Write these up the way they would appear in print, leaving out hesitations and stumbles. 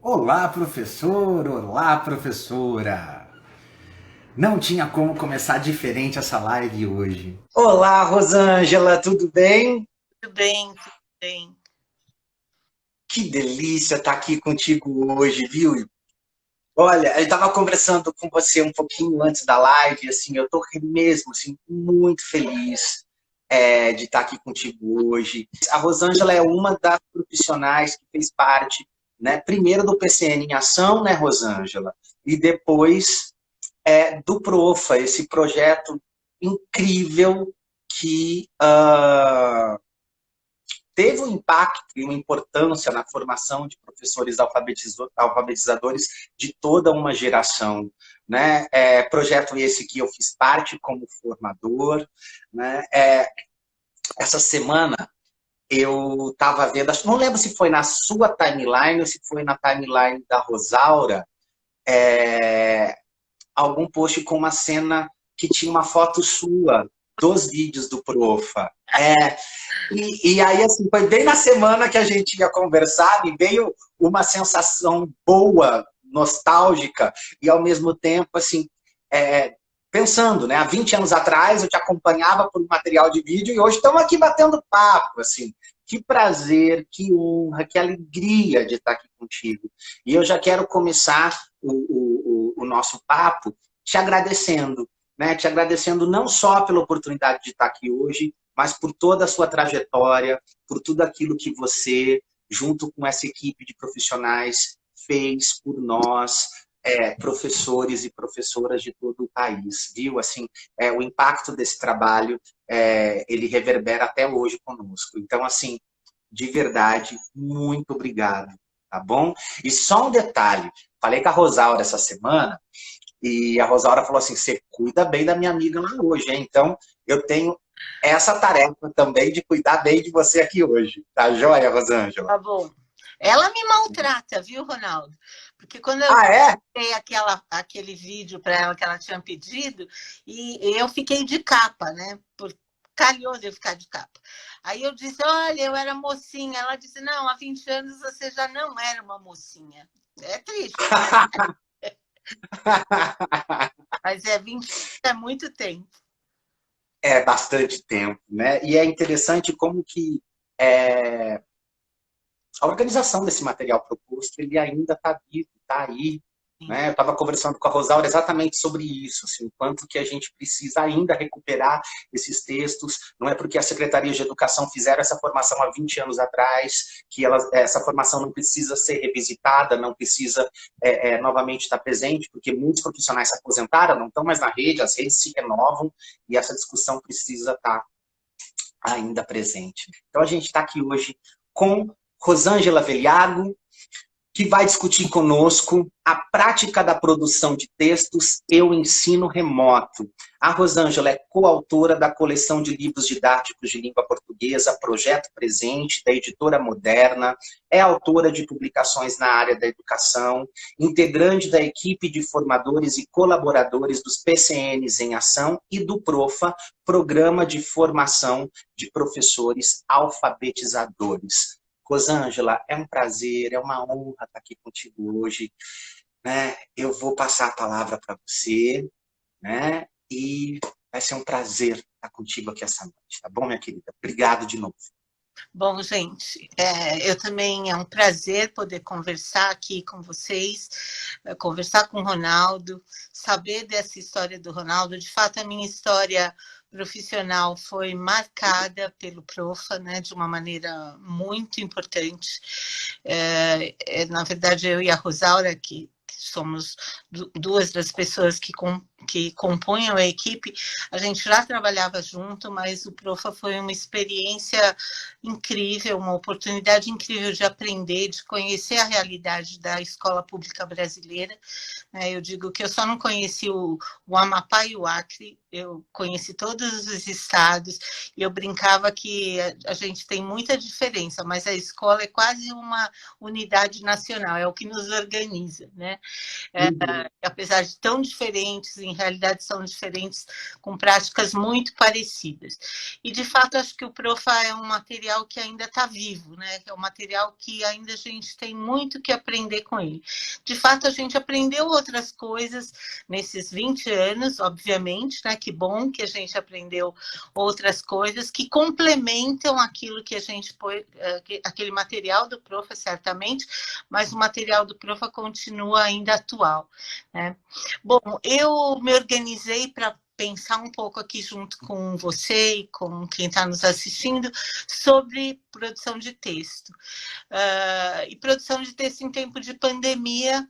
Olá, professor! Olá, professora! Não tinha como começar diferente essa live hoje. Olá, Rosângela, tudo bem? Tudo bem, tudo bem. Que delícia estar aqui contigo hoje, viu? Olha, eu estava conversando com você um pouquinho antes da live, assim, eu estou mesmo, assim, muito feliz de estar aqui contigo hoje. A Rosângela é uma das profissionais que fez parte, né, primeiro do PCN em Ação, né, Rosângela? E depois do Profa, esse projeto incrível que teve um impacto e uma importância na formação de professores alfabetizadores de toda uma geração. Né? Projeto esse que eu fiz parte como formador. Né? Essa semana eu estava vendo, não lembro se foi na sua timeline ou se foi na timeline da Rosaura, algum post com uma cena que tinha uma foto sua dos vídeos do Profa. E aí, assim, foi bem na semana que a gente ia conversar, me veio uma sensação boa, nostálgica, e ao mesmo tempo, assim, pensando, né? Há 20 anos atrás eu te acompanhava por um material de vídeo e hoje estamos aqui batendo papo, assim. Que prazer, que honra, que alegria de estar aqui contigo. E eu já quero começar o nosso papo te agradecendo, né? Te agradecendo não só pela oportunidade de estar aqui hoje, mas por toda a sua trajetória, por tudo aquilo que você, junto com essa equipe de profissionais, fez por nós, professores e professoras de todo o país, viu? Assim, o impacto desse trabalho, ele reverbera até hoje conosco. Então, assim, de verdade, muito obrigado, tá bom? E só um detalhe, falei com a Rosaura essa semana, e a Rosaura falou assim, você cuida bem da minha amiga lá hoje, hein? Então, eu tenho essa tarefa também de cuidar bem de você aqui hoje. Tá joia, Rosângela? Tá bom. Ela me maltrata, viu, Ronaldo? Porque quando eu Ah, é? dei aquele vídeo para ela que ela tinha pedido, e eu fiquei de capa, né? Calhou de eu ficar de capa. Aí eu disse, olha, eu era mocinha. Ela disse, não, há 20 anos você já não era uma mocinha. É triste, mas 20 anos é muito tempo. É bastante tempo, né? E é interessante como que a organização desse material proposto, ele ainda está vivo, está aí. Né? Eu estava conversando com a Rosaura exatamente sobre isso, assim, o quanto que a gente precisa ainda recuperar esses textos. Não é porque a Secretaria de Educação fizeram essa formação há 20 anos atrás que essa formação não precisa ser revisitada, não precisa novamente estar presente, porque muitos profissionais se aposentaram, não estão mais na rede, as redes se renovam e essa discussão precisa estar ainda presente. Então a gente está aqui hoje com Rosângela Veliago, que vai discutir conosco a prática da produção de textos e o ensino remoto. A Rosângela é coautora da coleção de livros didáticos de língua portuguesa, Projeto Presente, da editora Moderna, é autora de publicações na área da educação, integrante da equipe de formadores e colaboradores dos PCNs em Ação e do PROFA, Programa de Formação de Professores Alfabetizadores. Rosângela, é um prazer, é uma honra estar aqui contigo hoje. Né? Eu vou passar a palavra para você, né? E vai ser um prazer estar contigo aqui essa noite, tá bom, minha querida? Obrigado de novo. Bom, gente, eu também é um prazer poder conversar aqui com vocês, conversar com o Ronaldo, saber dessa história do Ronaldo. De fato, a minha história profissional foi marcada pelo Profa, né, de uma maneira muito importante. Na verdade, eu e a Rosaura, que somos duas das pessoas que compõem a equipe, a gente já trabalhava junto, mas o Profa foi uma experiência incrível, uma oportunidade incrível de aprender, de conhecer a realidade da escola pública brasileira. Eu digo que eu só não conheci o Amapá e o Acre, eu conheci todos os estados, e eu brincava que a gente tem muita diferença, mas a escola é quase uma unidade nacional, é o que nos organiza, né? Apesar de tão diferentes em realidade são diferentes, com práticas muito parecidas. E, de fato, acho que o Profa é um material que ainda está vivo, né? É um material que ainda a gente tem muito que aprender com ele. De fato, a gente aprendeu outras coisas nesses 20 anos, obviamente, né? Que bom que a gente aprendeu outras coisas que complementam aquilo que a gente põe, aquele material do Profa, certamente, mas o material do Profa continua ainda atual, né? Bom, eu me organizei para pensar um pouco aqui junto com você e com quem está nos assistindo sobre produção de texto. E produção de texto em tempo de pandemia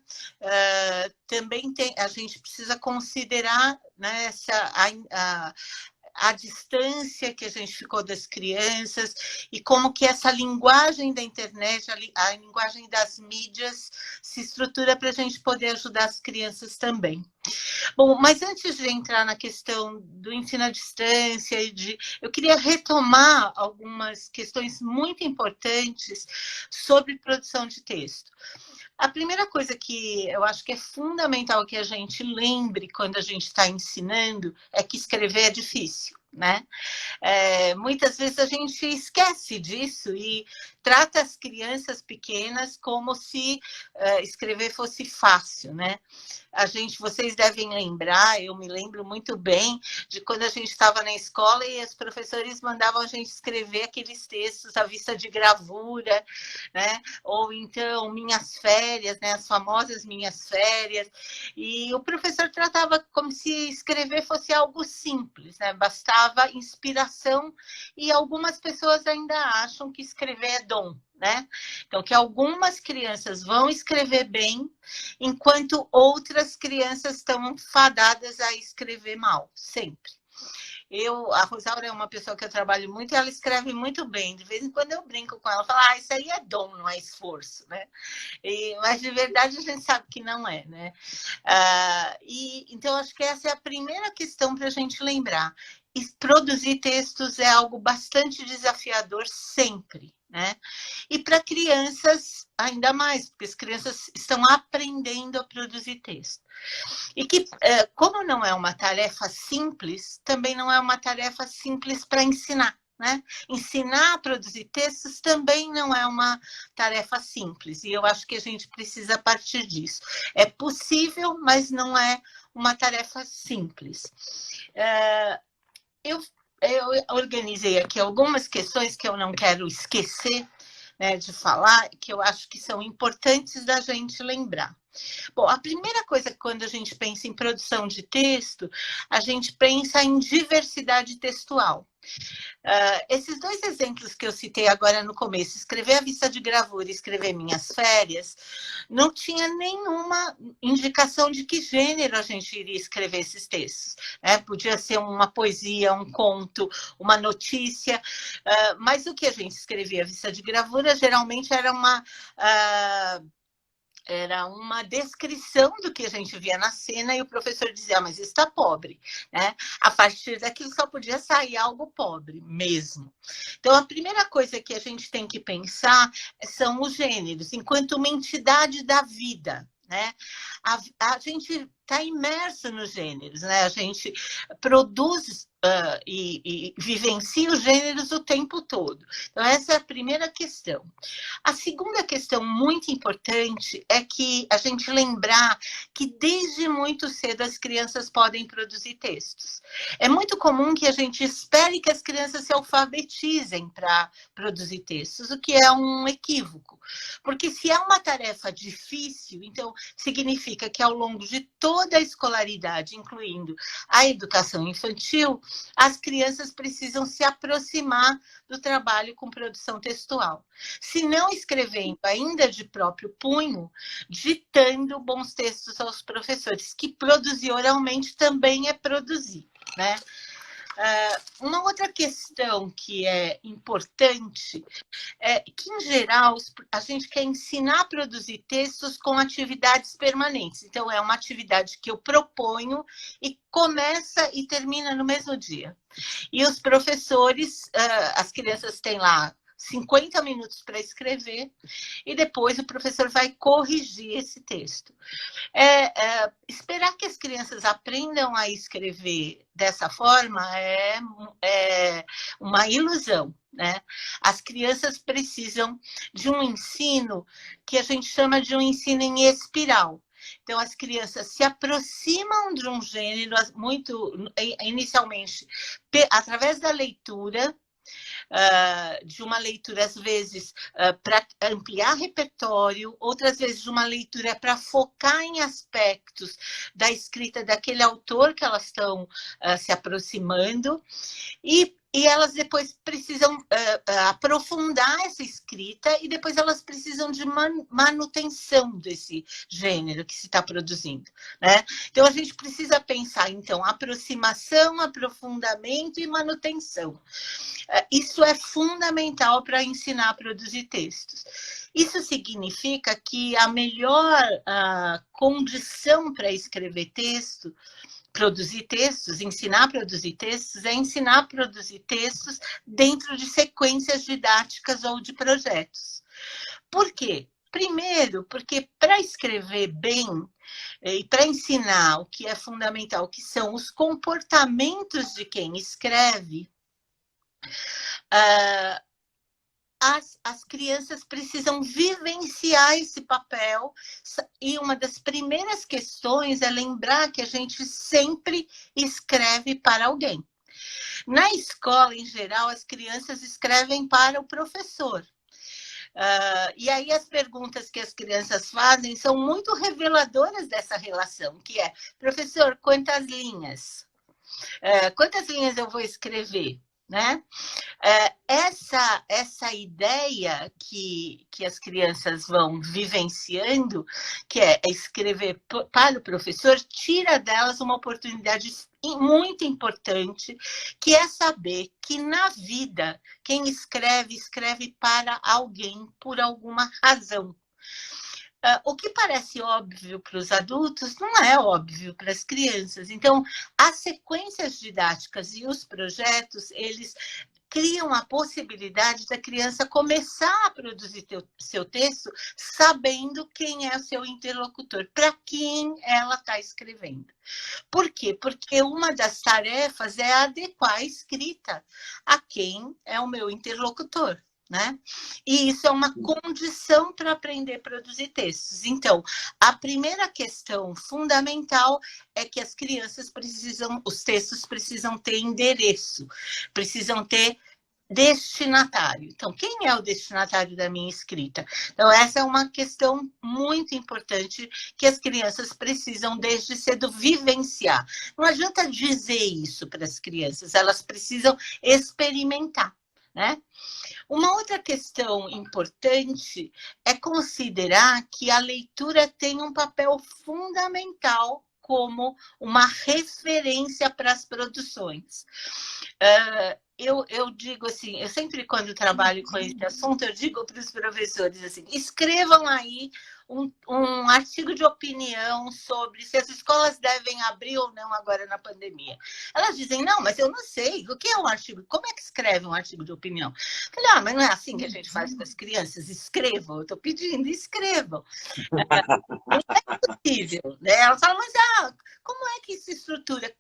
também a gente precisa considerar, né, a distância que a gente ficou das crianças e como que essa linguagem da internet, a linguagem das mídias se estrutura para a gente poder ajudar as crianças também. Bom, mas antes de entrar na questão do ensino à distância, eu queria retomar algumas questões muito importantes sobre produção de texto. A primeira coisa que eu acho que é fundamental que a gente lembre quando a gente está ensinando é que escrever é difícil, né? Muitas vezes a gente esquece disso e trata as crianças pequenas como se escrever fosse fácil, né? Vocês devem lembrar, eu me lembro muito bem de quando a gente estava na escola e os professores mandavam a gente escrever aqueles textos à vista de gravura, né? Ou então Minhas Férias, né? As famosas Minhas Férias, e o professor tratava como se escrever fosse algo simples, né? Bastava inspiração, e algumas pessoas ainda acham que escrever é dom, né? Então, que algumas crianças vão escrever bem, enquanto outras crianças estão fadadas a escrever mal, sempre. A Rosaura é uma pessoa que eu trabalho muito e ela escreve muito bem. De vez em quando eu brinco com ela, falo, isso aí é dom, não é esforço, né? Mas de verdade a gente sabe que não é, né? Então, acho que essa é a primeira questão para a gente lembrar. Produzir textos é algo bastante desafiador sempre, né? E para crianças, ainda mais, porque as crianças estão aprendendo a produzir texto. E que, como não é uma tarefa simples, também não é uma tarefa simples para ensinar, né? Ensinar a produzir textos também não é uma tarefa simples, e eu acho que a gente precisa partir disso. É possível, mas não é uma tarefa simples. Eu organizei aqui algumas questões que eu não quero esquecer, né, de falar, que eu acho que são importantes da gente lembrar. Bom, a primeira coisa, quando a gente pensa em produção de texto, a gente pensa em diversidade textual. Esses dois exemplos que eu citei agora no começo, escrever à vista de gravura e escrever Minhas Férias, não tinha nenhuma indicação de que gênero a gente iria escrever esses textos, né? Podia ser uma poesia, um conto, uma notícia, mas o que a gente escrevia à vista de gravura geralmente era uma descrição do que a gente via na cena e o professor dizia, mas isso está pobre, né? A partir daquilo só podia sair algo pobre mesmo. Então, a primeira coisa que a gente tem que pensar são os gêneros, enquanto uma entidade da vida, né? A gente está imerso nos gêneros, né? A gente produz e vivencia os gêneros o tempo todo. Então, essa é a primeira questão. A segunda questão muito importante é que a gente lembrar que desde muito cedo as crianças podem produzir textos. É muito comum que a gente espere que as crianças se alfabetizem para produzir textos, o que é um equívoco. Porque se é uma tarefa difícil, então significa que ao longo de toda a escolaridade, incluindo a educação infantil, as crianças precisam se aproximar do trabalho com produção textual. Se não escrevendo ainda de próprio punho, ditando bons textos aos professores, que produzir oralmente também é produzir, né? Uma outra questão que é importante é que, em geral, a gente quer ensinar a produzir textos com atividades permanentes. Então, é uma atividade que eu proponho e começa e termina no mesmo dia. E os professores, as crianças têm lá 50 minutos para escrever, e depois o professor vai corrigir esse texto. Esperar que as crianças aprendam a escrever dessa forma é uma ilusão, né? As crianças precisam de um ensino que a gente chama de um ensino em espiral. Então, as crianças se aproximam de um gênero inicialmente através da leitura, de uma leitura, às vezes, para ampliar repertório, outras vezes de uma leitura para focar em aspectos da escrita daquele autor que elas estão se aproximando, e elas depois precisam aprofundar essa escrita, e depois elas precisam de manutenção desse gênero que se está produzindo, né? Então, a gente precisa pensar, então, aproximação, aprofundamento e manutenção. Isso é fundamental para ensinar a produzir textos. Isso significa que a melhor condição para escrever texto, produzir textos, ensinar a produzir textos, é ensinar a produzir textos dentro de sequências didáticas ou de projetos. Por quê? Primeiro, porque para escrever bem e para ensinar o que é fundamental, que são os comportamentos de quem escreve, as crianças precisam vivenciar esse papel, e uma das primeiras questões é lembrar que a gente sempre escreve para alguém. Na escola, em geral, as crianças escrevem para o professor. E aí as perguntas que as crianças fazem são muito reveladoras dessa relação, que é: professor, quantas linhas? Quantas linhas eu vou escrever? Né? Essa ideia que as crianças vão vivenciando, que é escrever para o professor, tira delas uma oportunidade muito importante, que é saber que na vida quem escreve, escreve para alguém por alguma razão. O que parece óbvio para os adultos não é óbvio para as crianças. Então, as sequências didáticas e os projetos, eles criam a possibilidade da criança começar a produzir seu texto sabendo quem é o seu interlocutor, para quem ela está escrevendo. Por quê? Porque uma das tarefas é adequar a escrita a quem é o meu interlocutor. Né? E isso é uma condição para aprender a produzir textos. Então, a primeira questão fundamental é que as crianças os textos precisam ter endereço, precisam ter destinatário. Então, quem é o destinatário da minha escrita? Então, essa é uma questão muito importante que as crianças precisam desde cedo vivenciar. Não adianta dizer isso para as crianças, elas precisam experimentar, né? Uma outra questão importante é considerar que a leitura tem um papel fundamental como uma referência para as produções. Eu digo assim, eu sempre quando trabalho com esse assunto, eu digo para os professores assim: escrevam aí um artigo de opinião sobre se as escolas devem abrir ou não agora na pandemia. Elas dizem: não, mas eu não sei, o que é um artigo? Como é que escreve um artigo de opinião? Eu falei: mas não é assim que a gente faz com as crianças? Escrevam, eu estou pedindo, escrevam. Não é possível, né? Elas falam: mas como é que se estrutura?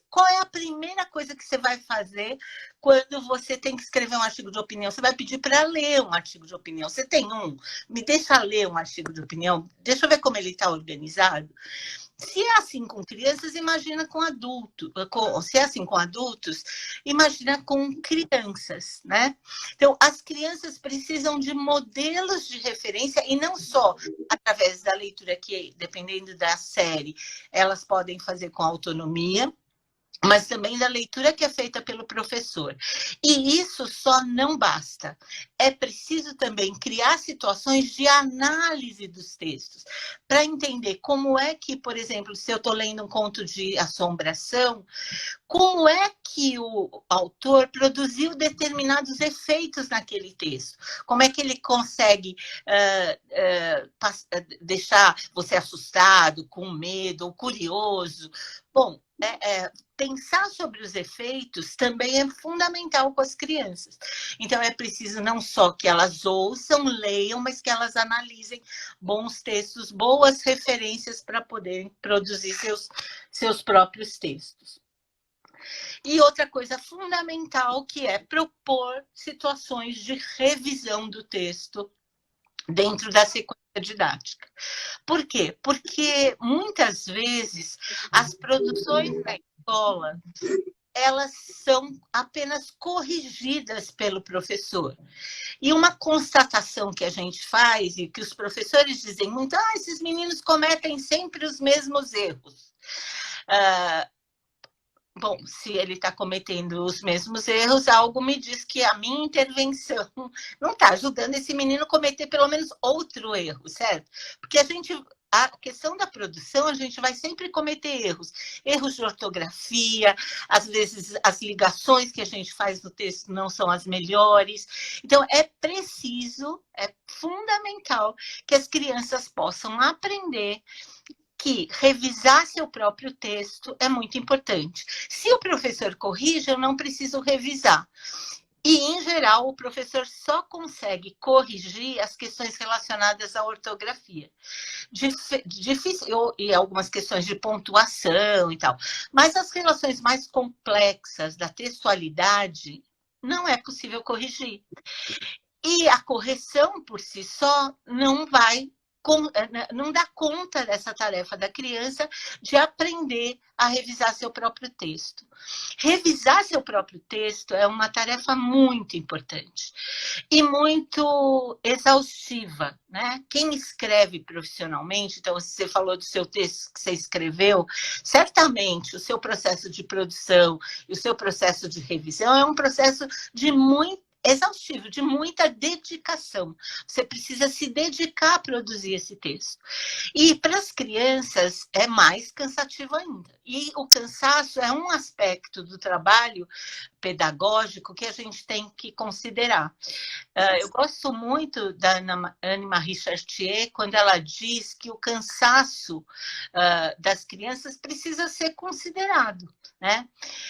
Qual é a primeira coisa que você vai fazer quando você tem que escrever um artigo de opinião? Você vai pedir para ler um artigo de opinião. Você tem um? Me deixa ler um artigo de opinião. Deixa eu ver como ele está organizado. Se é assim com crianças, imagina com adultos. Se é assim com adultos, imagina com crianças, né? Então, as crianças precisam de modelos de referência, e não só através da leitura, que, dependendo da série, elas podem fazer com autonomia, mas também da leitura que é feita pelo professor. E isso só não basta. É preciso também criar situações de análise dos textos, para entender como é que, por exemplo, se eu estou lendo um conto de assombração, como é que o autor produziu determinados efeitos naquele texto? Como é que ele consegue deixar você assustado, com medo, ou curioso, Bom, pensar sobre os efeitos também é fundamental com as crianças. Então, é preciso não só que elas ouçam, leiam, mas que elas analisem bons textos, boas referências para poderem produzir seus próprios textos. E outra coisa fundamental, que é propor situações de revisão do texto dentro da sequência didática. Por quê? Porque muitas vezes as produções da escola, elas são apenas corrigidas pelo professor. E uma constatação que a gente faz, e que os professores dizem muito, esses meninos cometem sempre os mesmos erros. Bom, se ele está cometendo os mesmos erros, algo me diz que a minha intervenção não está ajudando esse menino a cometer pelo menos outro erro, certo? Porque a questão da produção, a gente vai sempre cometer erros. Erros de ortografia, às vezes as ligações que a gente faz no texto não são as melhores. Então, é preciso, é fundamental que as crianças possam aprender que revisar seu próprio texto é muito importante. Se o professor corrige, eu não preciso revisar. E, em geral, o professor só consegue corrigir as questões relacionadas à ortografia. Difícil, e algumas questões de pontuação e tal. Mas as relações mais complexas da textualidade não é possível corrigir. E a correção, por si só, não dá conta dessa tarefa da criança de aprender a revisar seu próprio texto. Revisar seu próprio texto é uma tarefa muito importante e muito exaustiva, né? Quem escreve profissionalmente, então você falou do seu texto que você escreveu, certamente o seu processo de produção e o seu processo de revisão é um processo de exaustivo, de muita dedicação. Você precisa se dedicar a produzir esse texto. E para as crianças é mais cansativo ainda. E o cansaço é um aspecto do trabalho pedagógico que a gente tem que considerar. Eu gosto muito da Anne-Marie Chartier quando ela diz que o cansaço das crianças precisa ser considerado, né?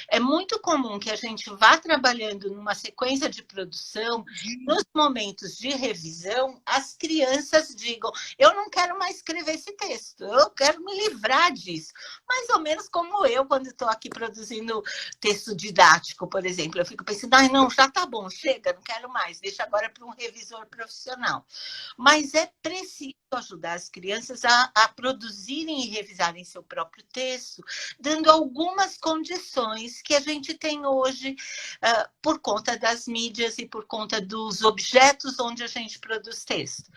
É muito comum que a gente vá trabalhando numa sequência de produção, nos momentos de revisão, as crianças digam, eu não quero mais escrever esse texto, eu quero me livrar disso. Mais ou menos como eu, quando estou aqui produzindo texto didático, por exemplo, eu fico pensando, não, já tá bom, chega, não quero mais, deixa agora para um revisor profissional. Mas é preciso ajudar as crianças a produzirem e revisarem seu próprio texto, dando algumas condições que a gente tem hoje por conta das mídias e por conta dos objetos onde a gente produz texto.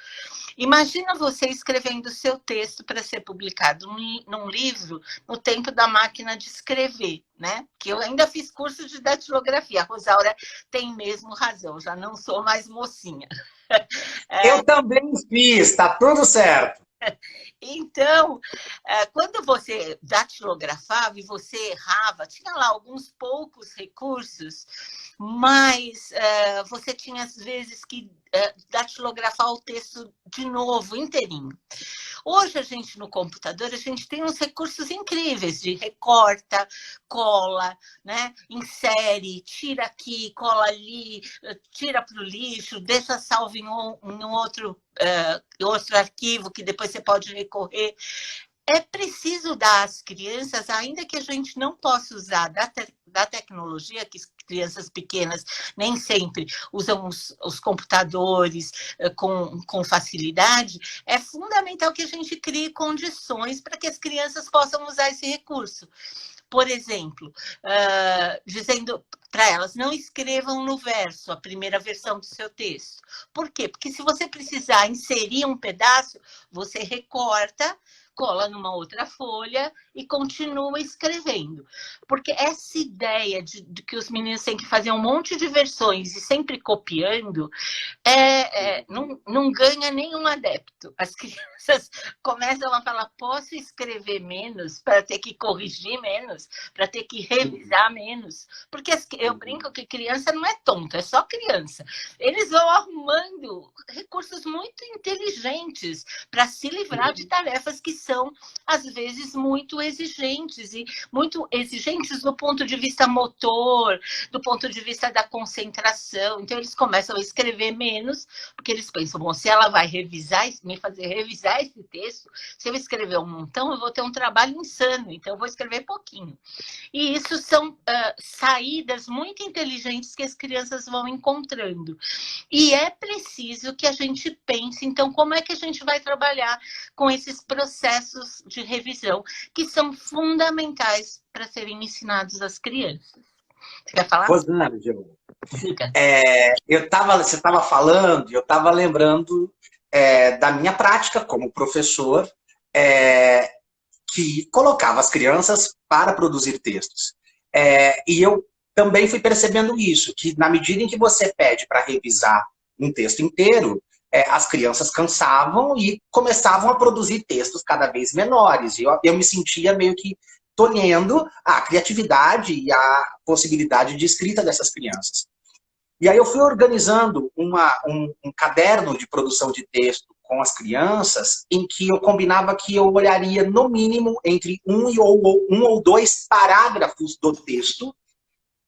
Imagina você escrevendo seu texto para ser publicado num livro no tempo da máquina de escrever, né? Que eu ainda fiz curso de datilografia. A Rosaura tem mesmo razão, já não sou mais mocinha. Eu também fiz, tá tudo certo. Então, quando você datilografava e você errava, tinha lá alguns poucos recursos, mas você tinha, às vezes, que datilografar o texto de novo, inteirinho. Hoje, a gente, no computador, a gente tem uns recursos incríveis de recorta, cola, né? Insere, tira aqui, cola ali, tira para o lixo, deixa salvo em um outro arquivo que depois você pode recorrer. É preciso dar às crianças, ainda que a gente não possa usar da tecnologia, que crianças pequenas nem sempre usam os computadores com facilidade, é fundamental que a gente crie condições para que as crianças possam usar esse recurso. Por exemplo, dizendo para elas, não escrevam no verso a primeira versão do seu texto. Por quê? Porque se você precisar inserir um pedaço, você recorta, cola numa outra folha e continua escrevendo. Porque essa ideia de que os meninos têm que fazer um monte de versões e sempre copiando, não ganha nenhum adepto. As crianças começam a falar, posso escrever menos para ter que corrigir menos, para ter que revisar menos. Porque eu brinco que criança não é tonta, é só criança. Eles vão arrumando recursos muito inteligentes para se livrar de tarefas que são, às vezes, muito exigentes, e muito exigentes do ponto de vista motor, do ponto de vista da concentração. Então, eles começam a escrever menos, porque eles pensam, bom, se ela vai revisar, me fazer revisar esse texto, se eu escrever um montão, eu vou ter um trabalho insano, então eu vou escrever pouquinho. E isso são saídas muito inteligentes que as crianças vão encontrando. E é preciso que a gente pense, então, como é que a gente vai trabalhar com esses processos de revisão, que são fundamentais para serem ensinados às crianças. Você quer falar? Rosângela, você estava falando, eu estava lembrando da minha prática como professor, que colocava as crianças para produzir textos. E eu também fui percebendo isso, que na medida em que você pede para revisar um texto inteiro, as crianças cansavam e começavam a produzir textos cada vez menores. E eu me sentia meio que tolhendo a criatividade e a possibilidade de escrita dessas crianças. E aí eu fui organizando um caderno de produção de texto com as crianças, em que eu combinava que eu olharia, no mínimo, entre um ou dois parágrafos do texto,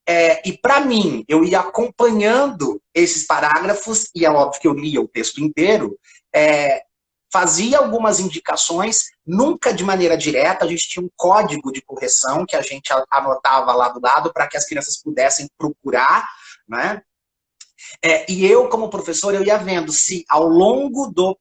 e para mim, eu ia acompanhando esses parágrafos, e é óbvio que eu lia o texto inteiro, fazia algumas indicações, nunca de maneira direta, a gente tinha um código de correção que a gente anotava lá do lado para que as crianças pudessem procurar, né? E eu, como professor, eu ia vendo se ao longo do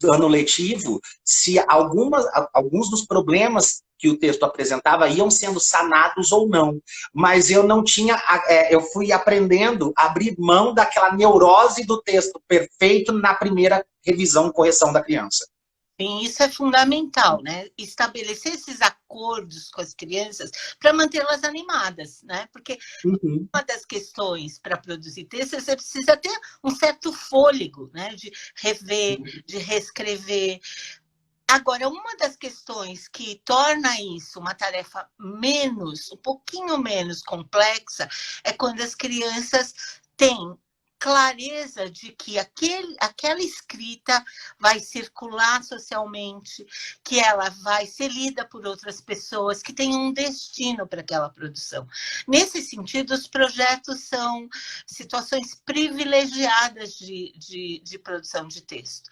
ano letivo, se alguns dos problemas que o texto apresentava iam sendo sanados ou não. Mas eu não tinha, eu fui aprendendo a abrir mão daquela neurose do texto perfeito na primeira revisão, correção da criança. Sim, isso é fundamental, né? Estabelecer esses acordos com as crianças para mantê-las animadas, né? Porque uma das questões para produzir texto, você precisa ter um certo fôlego, né? De rever, de reescrever. Agora, uma das questões que torna isso uma tarefa um pouquinho menos complexa, é quando as crianças têm clareza de que aquela escrita vai circular socialmente, que ela vai ser lida por outras pessoas, que tem um destino para aquela produção. Nesse sentido, os projetos são situações privilegiadas de produção de texto,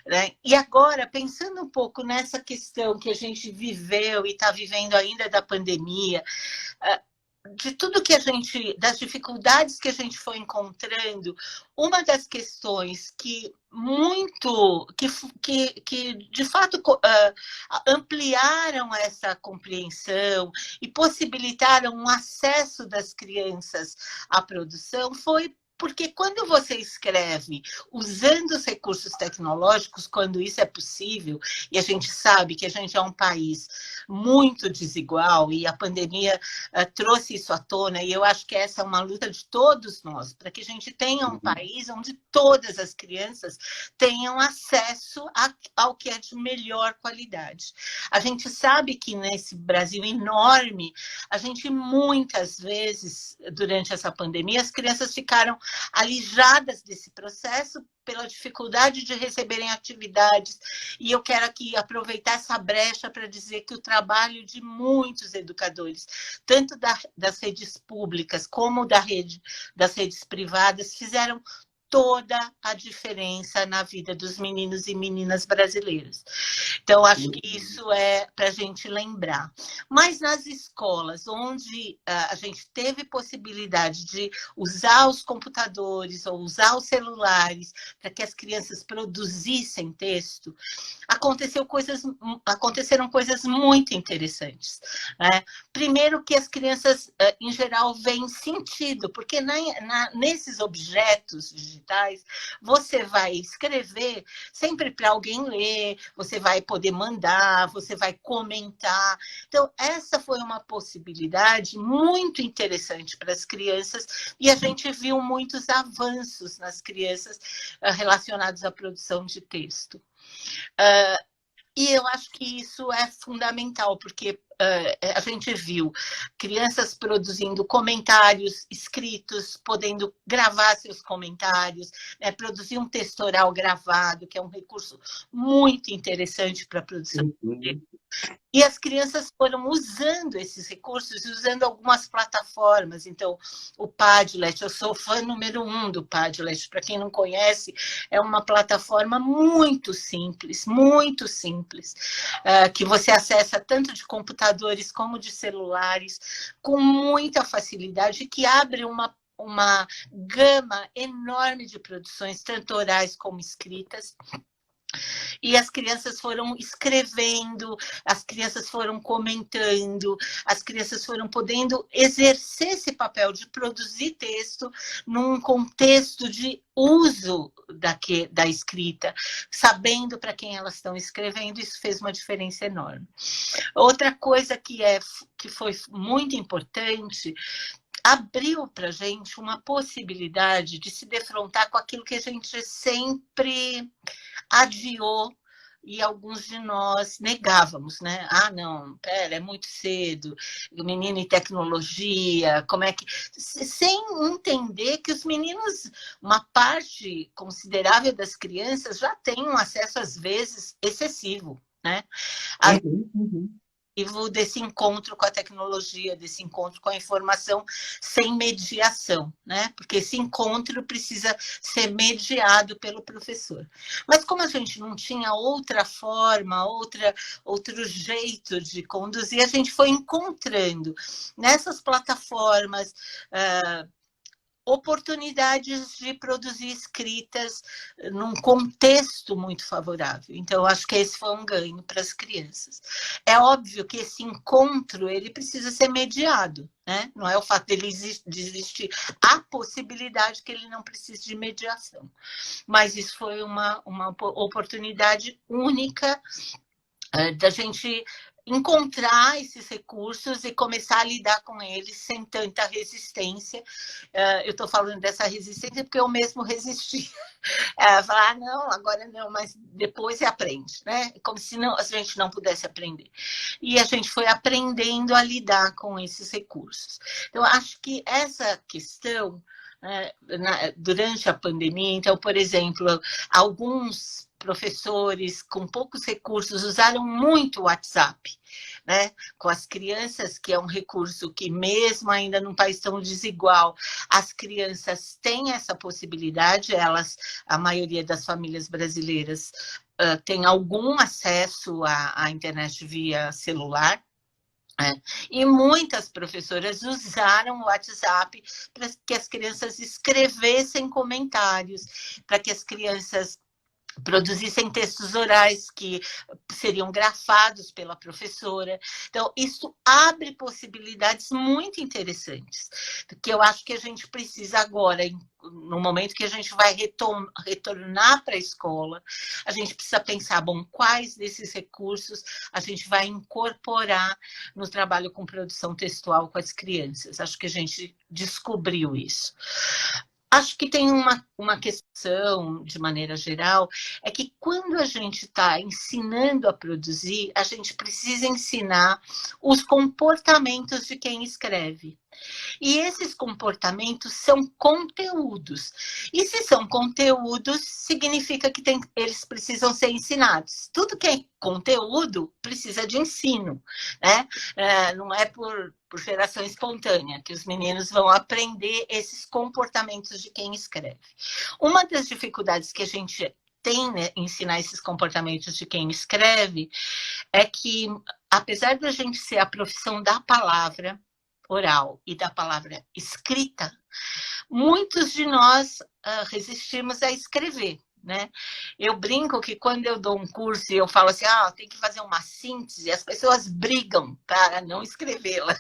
né? E agora, pensando um pouco nessa questão que a gente viveu e está vivendo ainda da pandemia, de tudo que das dificuldades que a gente foi encontrando, uma das questões que de fato ampliaram essa compreensão e possibilitaram um acesso das crianças à produção foi porque quando você escreve usando os recursos tecnológicos, quando isso é possível, e a gente sabe que a gente é um país muito desigual, e a pandemia trouxe isso à tona, e eu acho que essa é uma luta de todos nós, para que a gente tenha um país onde todas as crianças tenham acesso ao que é de melhor qualidade. A gente sabe que nesse Brasil enorme, a gente muitas vezes, durante essa pandemia, as crianças ficaram alijadas desse processo pela dificuldade de receberem atividades. E eu quero aqui aproveitar essa brecha para dizer que o trabalho de muitos educadores, tanto das redes públicas como das redes privadas, fizeram toda a diferença na vida dos meninos e meninas brasileiros. Então, acho que isso é para a gente lembrar. Mas nas escolas, onde a gente teve possibilidade de usar os computadores ou usar os celulares para que as crianças produzissem texto, aconteceram coisas muito interessantes, né? Primeiro que as crianças, em geral, veem sentido, porque nesses objetos digitais, você vai escrever sempre para alguém ler, você vai poder mandar, você vai comentar. Então, essa foi uma possibilidade muito interessante para as crianças, e a gente viu muitos avanços nas crianças relacionados à produção de texto. E eu acho que isso é fundamental, porque a gente viu crianças produzindo comentários escritos, podendo gravar seus comentários, né, produzir um texto oral gravado, que é um recurso muito interessante para a produção. E as crianças foram usando esses recursos, usando algumas plataformas. Então, o Padlet, eu sou fã número 1 do Padlet. Para quem não conhece, é uma plataforma muito simples, que você acessa tanto de computadores como de celulares, com muita facilidade, que abre uma gama enorme de produções, tanto orais como escritas. E as crianças foram escrevendo, as crianças foram comentando, as crianças foram podendo exercer esse papel de produzir texto num contexto de uso da escrita, sabendo para quem elas estão escrevendo. Isso fez uma diferença enorme. Outra coisa que foi muito importante, abriu para a gente uma possibilidade de se defrontar com aquilo que a gente sempre adiou e alguns de nós negávamos, né? Ah, não, pera, é muito cedo, menino em tecnologia, como é que... Sem entender que os meninos, uma parte considerável das crianças já tem um acesso, às vezes, excessivo, né? Desse encontro com a tecnologia, desse encontro com a informação sem mediação, né? Porque esse encontro precisa ser mediado pelo professor. Mas como a gente não tinha outra forma, outro jeito de conduzir, a gente foi encontrando nessas plataformas oportunidades de produzir escritas num contexto muito favorável. Então, acho que esse foi um ganho para as crianças. É óbvio que esse encontro ele precisa ser mediado, né? Não é o fato dele existir a possibilidade que ele não precise de mediação. Mas isso foi uma oportunidade única da gente encontrar esses recursos e começar a lidar com eles sem tanta resistência. Eu estou falando dessa resistência porque eu mesmo resisti. Falar, não, agora não, mas depois você aprende, né? Como se a gente não pudesse aprender. E a gente foi aprendendo a lidar com esses recursos. Então, acho que essa questão, durante a pandemia, então, por exemplo, alguns professores com poucos recursos usaram muito o WhatsApp, né? Com as crianças, que é um recurso que, mesmo ainda num país tão desigual, as crianças têm essa possibilidade, a maioria das famílias brasileiras tem algum acesso à internet via celular. E muitas professoras usaram o WhatsApp para que as crianças escrevessem comentários, para que as crianças produzissem textos orais que seriam grafados pela professora. Então, isso abre possibilidades muito interessantes, que eu acho que a gente precisa agora, no momento que a gente vai retornar para a escola, a gente precisa pensar, bom, quais desses recursos a gente vai incorporar no trabalho com produção textual com as crianças. Acho que a gente descobriu isso. Acho que tem uma questão, de maneira geral, é que quando a gente está ensinando a produzir, a gente precisa ensinar os comportamentos de quem escreve. E esses comportamentos são conteúdos. E se são conteúdos, significa que eles precisam ser ensinados. Tudo que é conteúdo precisa de ensino, né? Não é por geração espontânea que os meninos vão aprender esses comportamentos de quem escreve. Uma das dificuldades que a gente tem, né, em ensinar esses comportamentos de quem escreve é que, apesar de a gente ser a profissão da palavra oral e da palavra escrita, muitos de nós resistimos a escrever, né? Eu brinco que quando eu dou um curso e eu falo assim, tem que fazer uma síntese, as pessoas brigam para não escrevê-la.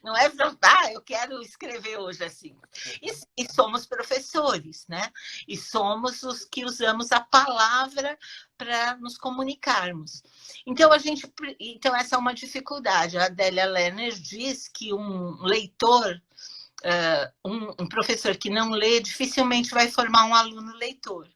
Não é verdade, eu quero escrever hoje assim. E somos professores, né? E somos os que usamos a palavra para nos comunicarmos. Então, essa é uma dificuldade. A Adélia Lerner diz que um leitor, um professor que não lê, dificilmente vai formar um aluno leitor.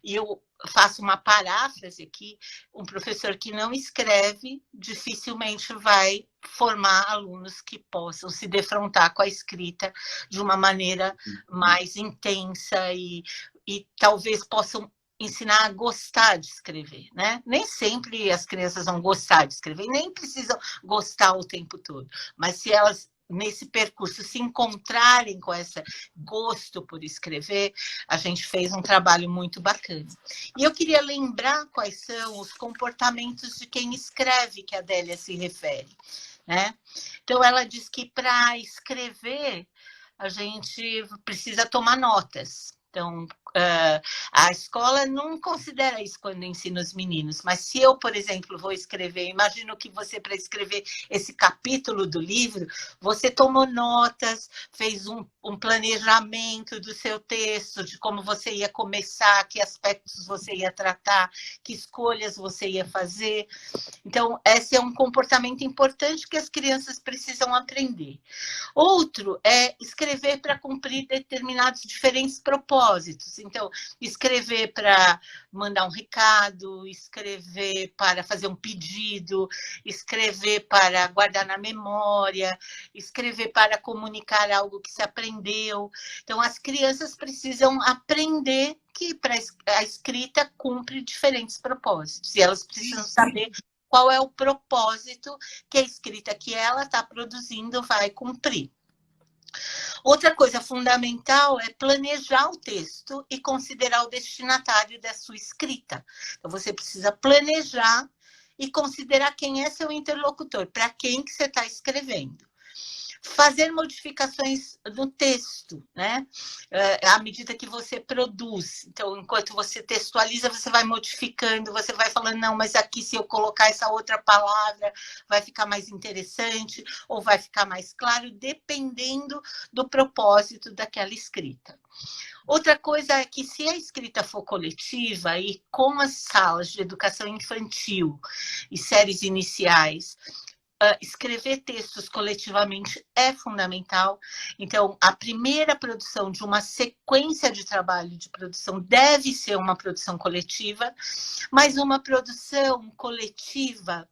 E eu faço uma paráfrase aqui, um professor que não escreve dificilmente vai formar alunos que possam se defrontar com a escrita de uma maneira mais intensa e talvez possam ensinar a gostar de escrever, né? Nem sempre as crianças vão gostar de escrever, nem precisam gostar o tempo todo, mas se elas nesse percurso se encontrarem com esse gosto por escrever, a gente fez um trabalho muito bacana. E eu queria lembrar quais são os comportamentos de quem escreve, que a Adélia se refere, né? Então, ela diz que para escrever, a gente precisa tomar notas. Então, a escola não considera isso quando ensina os meninos, mas se eu, por exemplo, vou escrever, imagino que você, para escrever esse capítulo do livro, você tomou notas, fez um planejamento do seu texto, de como você ia começar, que aspectos você ia tratar, que escolhas você ia fazer. Então, esse é um comportamento importante que as crianças precisam aprender. Outro é escrever para cumprir determinados diferentes propósitos. Então, escrever para mandar um recado, escrever para fazer um pedido, escrever para guardar na memória, escrever para comunicar algo que se aprendeu. Então, as crianças precisam aprender que a escrita cumpre diferentes propósitos. E elas precisam saber qual é o propósito que a escrita que ela está produzindo vai cumprir. Outra coisa fundamental é planejar o texto e considerar o destinatário da sua escrita. Então, você precisa planejar e considerar quem é seu interlocutor, para quem que você está escrevendo. Fazer modificações no texto, né? À medida que você produz. Então, enquanto você textualiza, você vai modificando, você vai falando, não, mas aqui se eu colocar essa outra palavra, vai ficar mais interessante ou vai ficar mais claro, dependendo do propósito daquela escrita. Outra coisa é que se a escrita for coletiva e com as salas de educação infantil e séries iniciais, escrever textos coletivamente é fundamental. Então, a primeira produção de uma sequência de trabalho de produção deve ser uma produção coletiva, mas uma produção coletiva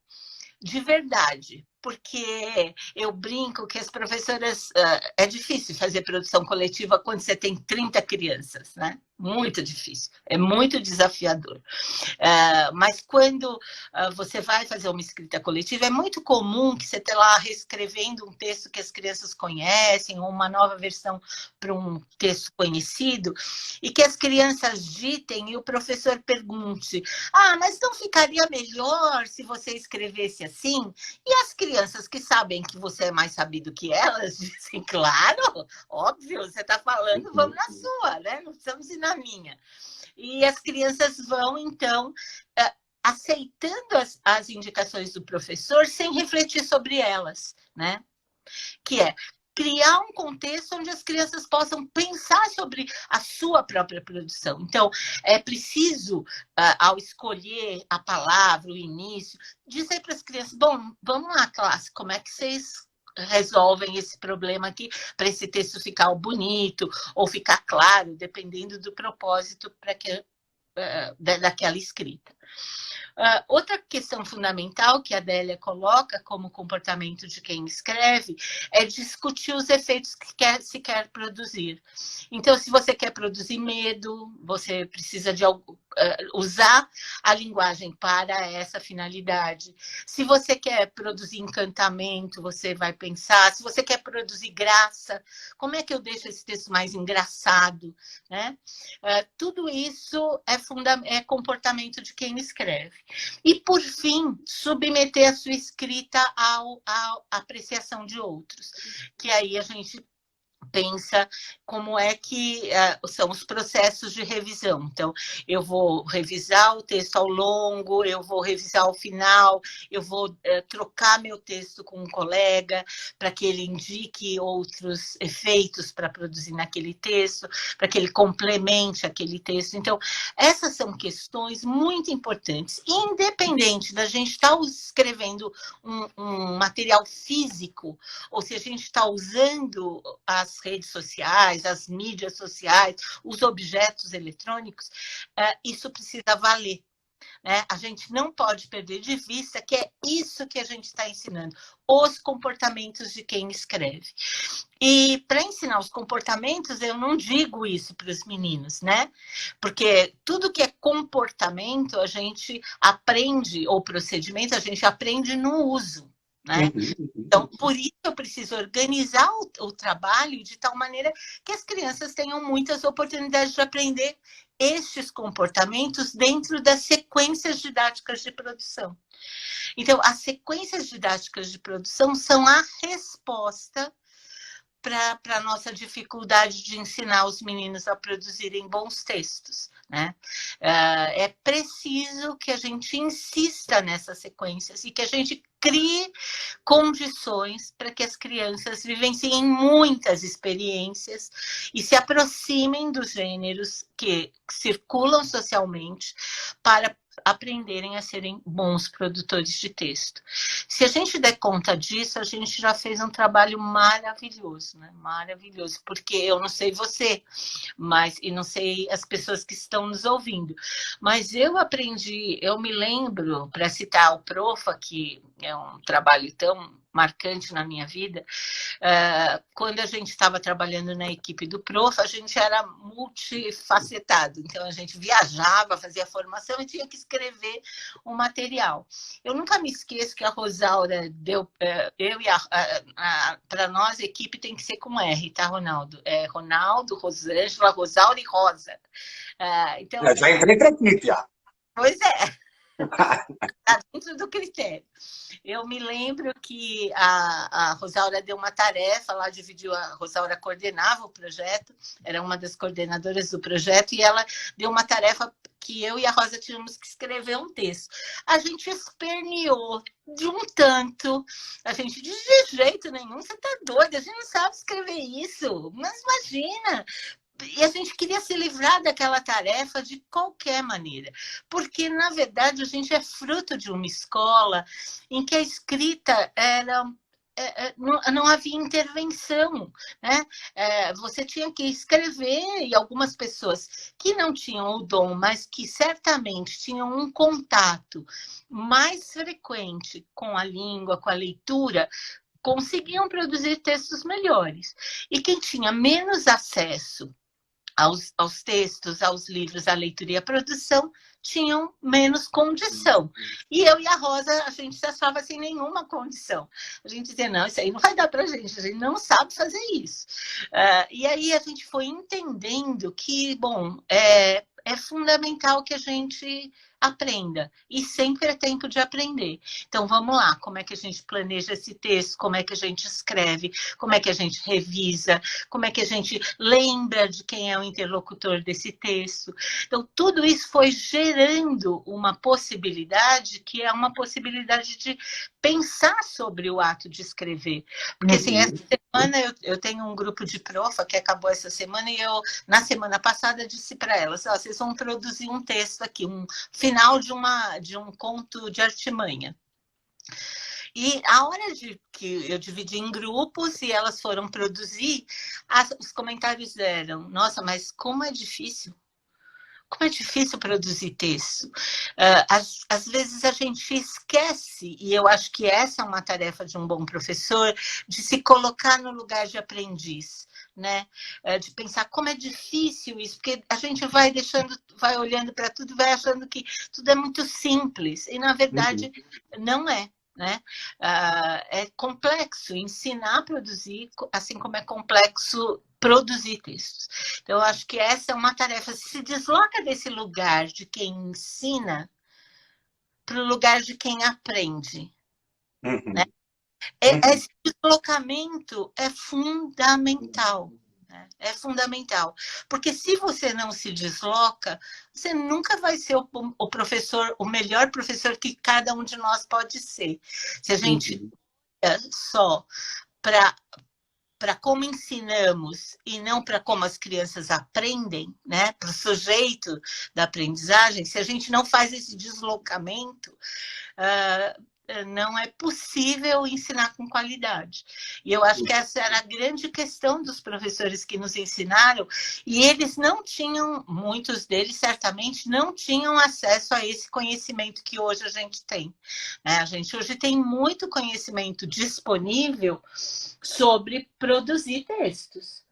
de verdade, porque eu brinco que as professoras... é difícil fazer produção coletiva quando você tem 30 crianças, né? Muito difícil, é muito desafiador. Mas quando você vai fazer uma escrita coletiva, é muito comum que você esteja lá reescrevendo um texto que as crianças conhecem, ou uma nova versão para um texto conhecido, e que as crianças ditem e o professor pergunte, mas não ficaria melhor se você escrevesse assim? E as crianças que sabem que você é mais sabido que elas, dizem, claro, óbvio, você está falando, vamos na sua, né? Não precisamos ir na minha. E as crianças vão, então, aceitando as indicações do professor sem refletir sobre elas, né? Que é criar um contexto onde as crianças possam pensar sobre a sua própria produção. Então, é preciso, ao escolher a palavra, o início, dizer para as crianças, bom, vamos lá, classe, como é que vocês resolvem esse problema aqui para esse texto ficar bonito ou ficar claro, dependendo do propósito daquela escrita. Outra questão fundamental que a Adélia coloca como comportamento de quem escreve é discutir os efeitos que se quer produzir. Então, se você quer produzir medo, você precisa de usar a linguagem para essa finalidade. Se você quer produzir encantamento, você vai pensar. Se você quer produzir graça, como é que eu deixo esse texto mais engraçado, né? Tudo isso é comportamento de quem escreve. E, por fim, submeter a sua escrita à apreciação de outros, que aí a gente pensa como é que são os processos de revisão. Então, eu vou revisar o texto ao longo, eu vou revisar ao final, eu vou trocar meu texto com um colega para que ele indique outros efeitos para produzir naquele texto, para que ele complemente aquele texto. Então, essas são questões muito importantes. Independente da gente estar escrevendo um material físico, ou se a gente está usando as redes sociais, as mídias sociais, os objetos eletrônicos, isso precisa valer. Né? A gente não pode perder de vista que é isso que a gente está ensinando, os comportamentos de quem escreve. E para ensinar os comportamentos, eu não digo isso para os meninos, né? Porque tudo que é comportamento, a gente aprende, ou procedimento, a gente aprende no uso. Né? Então, por isso eu preciso organizar o trabalho de tal maneira que as crianças tenham muitas oportunidades de aprender estes comportamentos dentro das sequências didáticas de produção. Então, as sequências didáticas de produção são a resposta para a nossa dificuldade de ensinar os meninos a produzirem bons textos. Né? É preciso que a gente insista nessas sequências e que a gente crie condições para que as crianças vivenciem muitas experiências e se aproximem dos gêneros que circulam socialmente para aprenderem a serem bons produtores de texto. Se a gente der conta disso, a gente já fez um trabalho maravilhoso, né? Maravilhoso, porque eu não sei você, e não sei as pessoas que estão nos ouvindo, mas eu aprendi, eu me lembro, para citar o Profa, que é um trabalho tão marcante na minha vida, quando a gente estava trabalhando na equipe do Prof, a gente era multifacetado, então a gente viajava, fazia formação e tinha que escrever um material. Eu nunca me esqueço que a Rosaura deu, para nós a equipe tem que ser com R, tá, Ronaldo? Ronaldo, Rosângela, Rosaura e Rosa. Então, eu já entrei para a equipe, já. Pois é. Está dentro do critério. Eu me lembro que a Rosaura deu uma tarefa, lá dividiu, a Rosaura coordenava o projeto, era uma das coordenadoras do projeto, e ela deu uma tarefa que eu e a Rosa tínhamos que escrever um texto. A gente esperneou de um tanto, a gente, de jeito nenhum, você está doida, a gente não sabe escrever isso, mas imagina. E a gente queria se livrar daquela tarefa de qualquer maneira, porque, na verdade, a gente é fruto de uma escola em que a escrita era... não havia intervenção, né? Você tinha que escrever, e algumas pessoas que não tinham o dom, mas que certamente tinham um contato mais frequente com a língua, com a leitura, conseguiam produzir textos melhores. E quem tinha menos acesso aos textos, aos livros, à leitura e à produção, tinham menos condição. E eu e a Rosa, a gente se achava sem nenhuma condição. A gente dizia, não, isso aí não vai dar para a gente não sabe fazer isso. E aí a gente foi entendendo que, bom, é fundamental que a gente aprenda, e sempre é tempo de aprender. Então, vamos lá, como é que a gente planeja esse texto, como é que a gente escreve, como é que a gente revisa, como é que a gente lembra de quem é o interlocutor desse texto. Então, tudo isso foi gerando uma possibilidade, que é uma possibilidade de pensar sobre o ato de escrever. Porque, assim, essa semana eu tenho um grupo de profa que acabou essa semana, e eu, na semana passada, disse para elas, vocês vão produzir um texto aqui, um final de um conto de artimanha. E a hora que eu dividi em grupos e elas foram produzir, os comentários eram, nossa, mas como é difícil. Como é difícil produzir texto. Às vezes a gente esquece, e eu acho que essa é uma tarefa de um bom professor, de se colocar no lugar de aprendiz. Né? De pensar como é difícil isso, porque a gente vai olhando para tudo, vai achando que tudo é muito simples, e na verdade não é. Né? É complexo ensinar a produzir, assim como é complexo produzir textos. Então, eu acho que essa é uma tarefa, se desloca desse lugar de quem ensina para o lugar de quem aprende. Né? Esse deslocamento é fundamental. Né? É fundamental. Porque se você não se desloca, você nunca vai ser o professor, o melhor professor que cada um de nós pode ser. Se a gente olha só para como ensinamos e não para como as crianças aprendem, né? Para o sujeito da aprendizagem, se a gente não faz esse deslocamento, não é possível ensinar com qualidade. E eu acho que essa era a grande questão dos professores que nos ensinaram, e eles não tinham, muitos deles certamente não tinham acesso a esse conhecimento que hoje a gente tem. A gente hoje tem muito conhecimento disponível sobre produzir textos.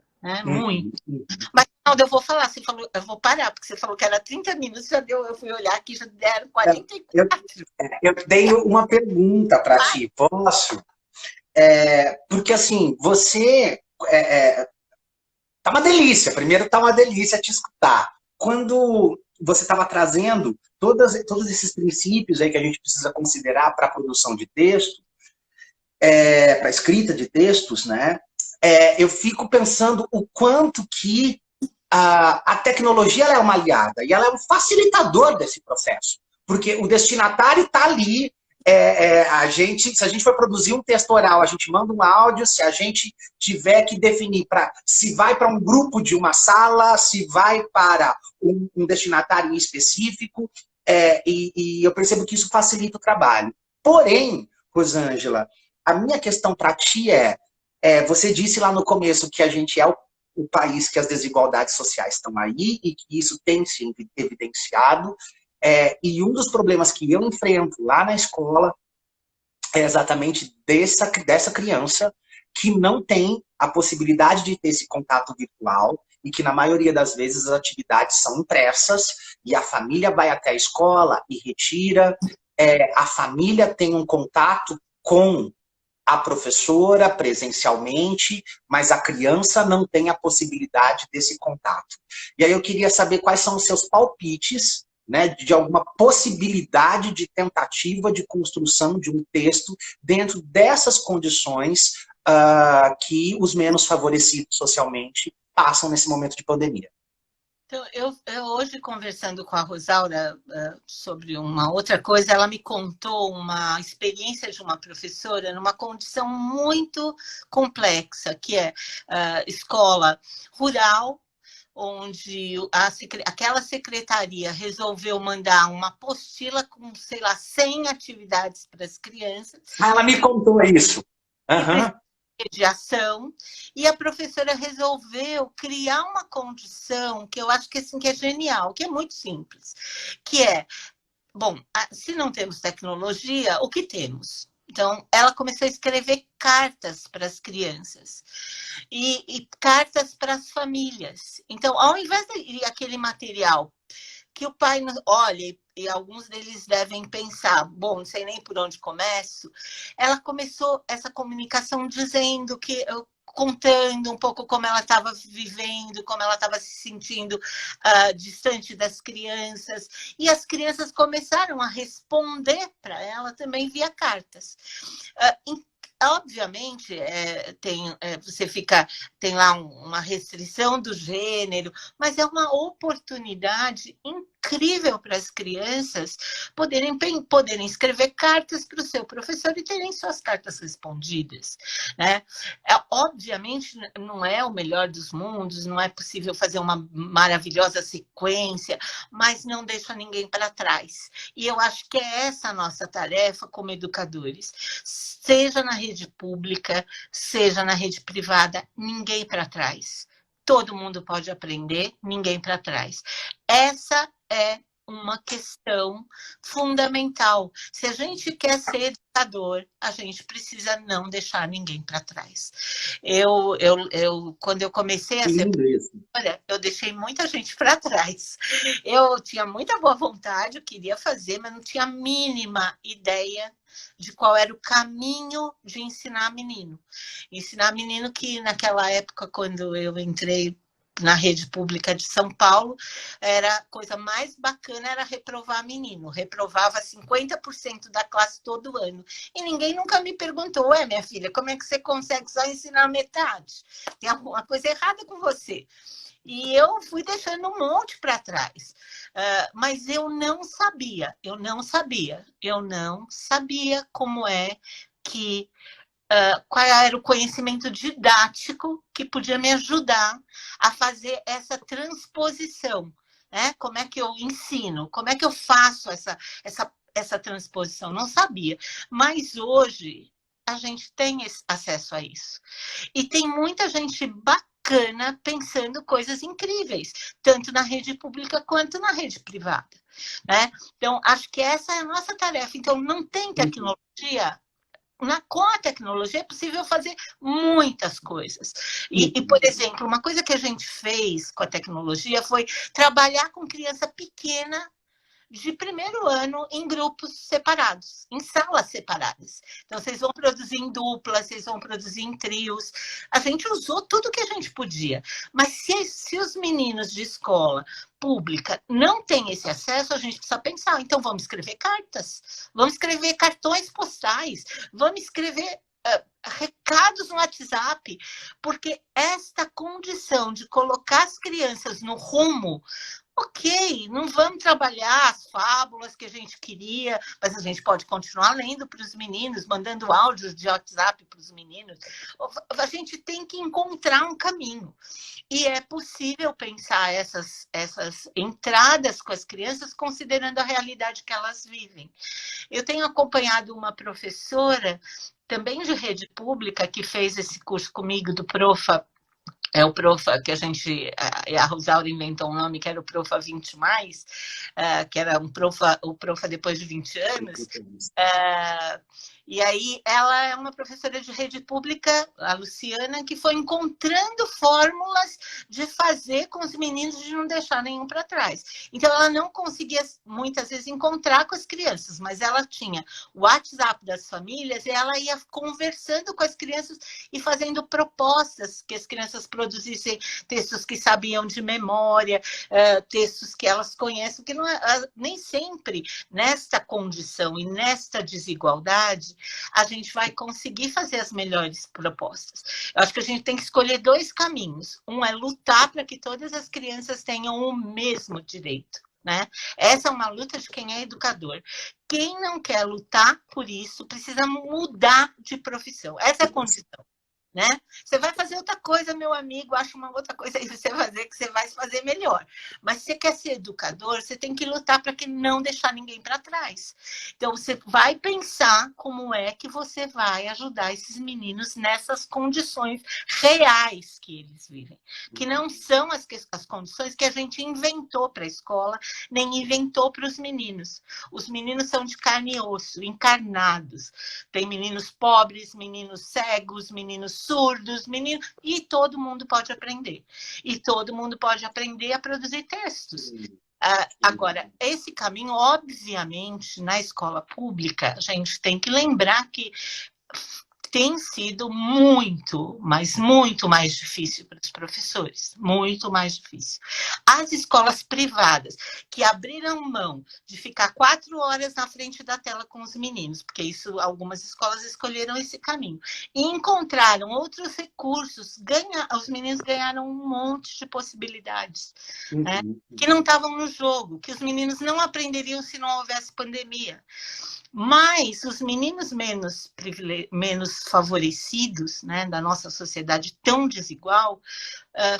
Muito. Mas, Ronaldo, eu vou falar, você falou, eu vou parar, porque você falou que era 30 minutos, já deu, eu fui olhar aqui, já deram 44. Eu tenho uma pergunta para ti, posso? Porque assim, você tá uma delícia, primeiro tá uma delícia te escutar. Quando você estava trazendo todos esses princípios aí que a gente precisa considerar para a produção de texto, para a escrita de textos, né? Eu fico pensando o quanto que a tecnologia ela é uma aliada e ela é um facilitador desse processo. Porque o destinatário está ali, se a gente for produzir um texto oral, a gente manda um áudio, se a gente tiver que definir se vai para um grupo de uma sala, se vai para um destinatário em específico, e eu percebo que isso facilita o trabalho. Porém, Rosângela, a minha questão para ti você disse lá no começo que a gente é o país que as desigualdades sociais estão aí e que isso tem se evidenciado. E um dos problemas que eu enfrento lá na escola é exatamente dessa criança que não tem a possibilidade de ter esse contato virtual e que, na maioria das vezes, as atividades são impressas e a família vai até a escola e retira. A família tem um contato com a professora presencialmente, mas a criança não tem a possibilidade desse contato. E aí eu queria saber quais são os seus palpites, né, de alguma possibilidade de tentativa de construção de um texto dentro dessas condições que os menos favorecidos socialmente passam nesse momento de pandemia. Então, eu hoje, conversando com a Rosaura sobre uma outra coisa, ela me contou uma experiência de uma professora numa condição muito complexa, que é escola rural, onde aquela secretaria resolveu mandar uma apostila com, sei lá, 100 atividades para as crianças. Ela me contou isso. Uhum. De ação, e a professora resolveu criar uma condição que eu acho que, assim, que é genial, que é muito simples, que bom, se não temos tecnologia, o que temos? Então, ela começou a escrever cartas para as crianças e cartas para as famílias. Então, ao invés de aquele material que o pai olha, e alguns deles devem pensar, bom, não sei nem por onde começo, ela começou essa comunicação dizendo contando um pouco como ela estava vivendo, como ela estava se sentindo distante das crianças, e as crianças começaram a responder para ela também via cartas. Obviamente, tem lá uma restrição do gênero, mas é uma oportunidade incrível para as crianças poderem escrever cartas para o seu professor e terem suas cartas respondidas, né? Obviamente, não é o melhor dos mundos, não é possível fazer uma maravilhosa sequência, mas não deixa ninguém para trás. E eu acho que é essa a nossa tarefa como educadores, seja na rede pública, seja na rede privada, ninguém para trás. Todo mundo pode aprender, ninguém para trás. Essa é uma questão fundamental. Se a gente quer ser educador, a gente precisa não deixar ninguém para trás. Quando eu comecei a ser professora, eu deixei muita gente para trás. Eu tinha muita boa vontade, eu queria fazer, mas não tinha a mínima ideia de qual era o caminho de ensinar menino. Ensinar menino que, naquela época, quando eu entrei na rede pública de São Paulo, a coisa mais bacana era reprovar menino. Reprovava 50% da classe todo ano. E ninguém nunca me perguntou, minha filha, como é que você consegue só ensinar metade? Tem alguma coisa errada com você. E eu fui deixando um monte para trás. Mas eu não sabia como é que qual era o conhecimento didático que podia me ajudar a fazer essa transposição, né? Como é que eu ensino? Como é que eu faço essa transposição, não sabia. Mas hoje a gente tem acesso a isso. E tem muita gente bacana pensando coisas incríveis, tanto na rede pública quanto na rede privada, né? Então, acho que essa é a nossa tarefa. Então, não tem tecnologia. Com a tecnologia é possível fazer muitas coisas. E, por exemplo, uma coisa que a gente fez com a tecnologia foi trabalhar com criança pequena de primeiro ano em grupos separados, em salas separadas. Então, vocês vão produzir em duplas, vocês vão produzir em trios. A gente usou tudo que a gente podia. Mas se os meninos de escola pública não têm esse acesso, a gente precisa pensar. Então, vamos escrever cartas, vamos escrever cartões postais, vamos escrever recados no WhatsApp, porque esta condição de colocar as crianças no rumo. Ok, não vamos trabalhar as fábulas que a gente queria, mas a gente pode continuar lendo para os meninos, mandando áudios de WhatsApp para os meninos. A gente tem que encontrar um caminho. E é possível pensar essas entradas com as crianças, considerando a realidade que elas vivem. Eu tenho acompanhado uma professora, também de rede pública, que fez esse curso comigo do Profa. É o Profa, que a Rosaura inventou um nome, que era o Profa 20+, que era o Profa depois de 20 anos. E aí ela é uma professora de rede pública, a Luciana, que foi encontrando fórmulas de fazer com os meninos de não deixar nenhum para trás. Então ela não conseguia, muitas vezes, encontrar com as crianças, mas ela tinha o WhatsApp das famílias e ela ia conversando com as crianças e fazendo propostas que as crianças produzissem textos que sabiam de memória, textos que elas conhecem, que não nem sempre nesta condição e nesta desigualdade a gente vai conseguir fazer as melhores propostas. Eu acho que a gente tem que escolher 2 caminhos. Um é lutar para que todas as crianças tenham o mesmo direito, né? Essa é uma luta de quem é educador. Quem não quer lutar por isso precisa mudar de profissão. Essa é a condição. Né? Você vai fazer outra coisa, meu amigo, acha uma outra coisa aí você fazer que você vai fazer melhor. Mas se você quer ser educador, você tem que lutar para que não deixar ninguém para trás. Então você vai pensar como é que você vai ajudar esses meninos nessas condições reais que eles vivem, que não são as condições que a gente inventou para a escola, nem inventou para os meninos. Os meninos são de carne e osso, encarnados. Tem meninos pobres, meninos cegos, meninos surdos, meninos, e todo mundo pode aprender. E todo mundo pode aprender a produzir textos. Agora, esse caminho, obviamente, na escola pública, a gente tem que lembrar que tem sido muito, mas muito mais difícil para os professores, muito mais difícil. As escolas privadas, que abriram mão de ficar 4 horas na frente da tela com os meninos, porque isso, algumas escolas escolheram esse caminho, e encontraram outros recursos, os meninos ganharam um monte de possibilidades, né, que não estavam no jogo, que os meninos não aprenderiam se não houvesse pandemia. Mas os meninos menos favorecidos, né, da nossa sociedade tão desigual,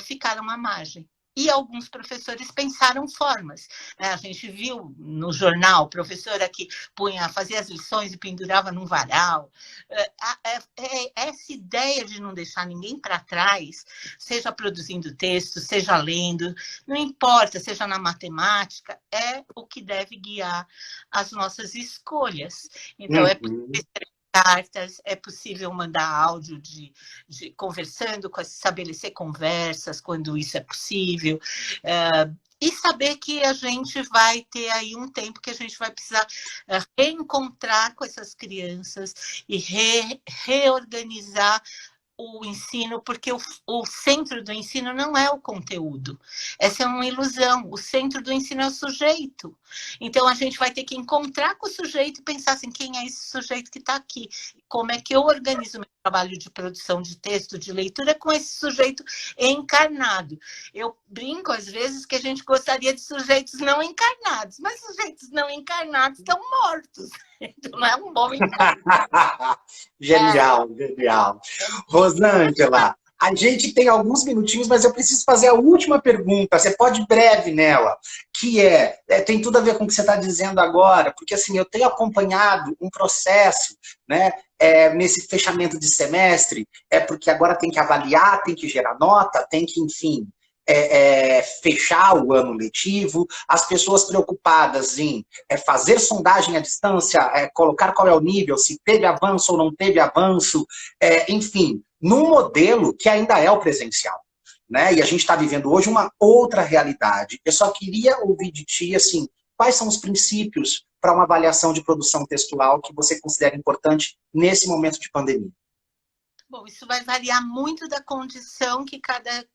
ficaram à margem. E alguns professores pensaram formas. A gente viu no jornal professora que fazia as lições e pendurava num varal. Essa ideia de não deixar ninguém para trás, seja produzindo texto, seja lendo, não importa, seja na matemática, é o que deve guiar as nossas escolhas. Então, é possível cartas, é possível mandar áudio de conversando, estabelecer conversas quando isso é possível, e saber que a gente vai ter aí um tempo que a gente vai precisar reencontrar com essas crianças e reorganizar o ensino, porque o centro do ensino não é o conteúdo. Essa é uma ilusão. O centro do ensino é o sujeito. Então, a gente vai ter que encontrar com o sujeito e pensar assim, quem é esse sujeito que está aqui? Como é que eu organizo meu trabalho de produção de texto, de leitura, com esse sujeito encarnado? Eu brinco, às vezes, que a gente gostaria de sujeitos não encarnados, mas sujeitos não encarnados estão mortos. Então, não é um bom encarnado. Genial, genial. Rosângela, A gente tem alguns minutinhos, mas eu preciso fazer a última pergunta. Você pode ir breve nela, que tem tudo a ver com o que você está dizendo agora, porque assim, eu tenho acompanhado um processo, né, nesse fechamento de semestre, porque agora tem que avaliar, tem que gerar nota, tem que, enfim, fechar o ano letivo, as pessoas preocupadas em fazer sondagem à distância, colocar qual é o nível, se teve avanço ou não teve avanço, enfim, num modelo que ainda é o presencial. Né? E a gente está vivendo hoje uma outra realidade. Eu só queria ouvir de ti, assim, quais são os princípios para uma avaliação de produção textual que você considera importante nesse momento de pandemia? Bom, isso vai variar muito da condição que cada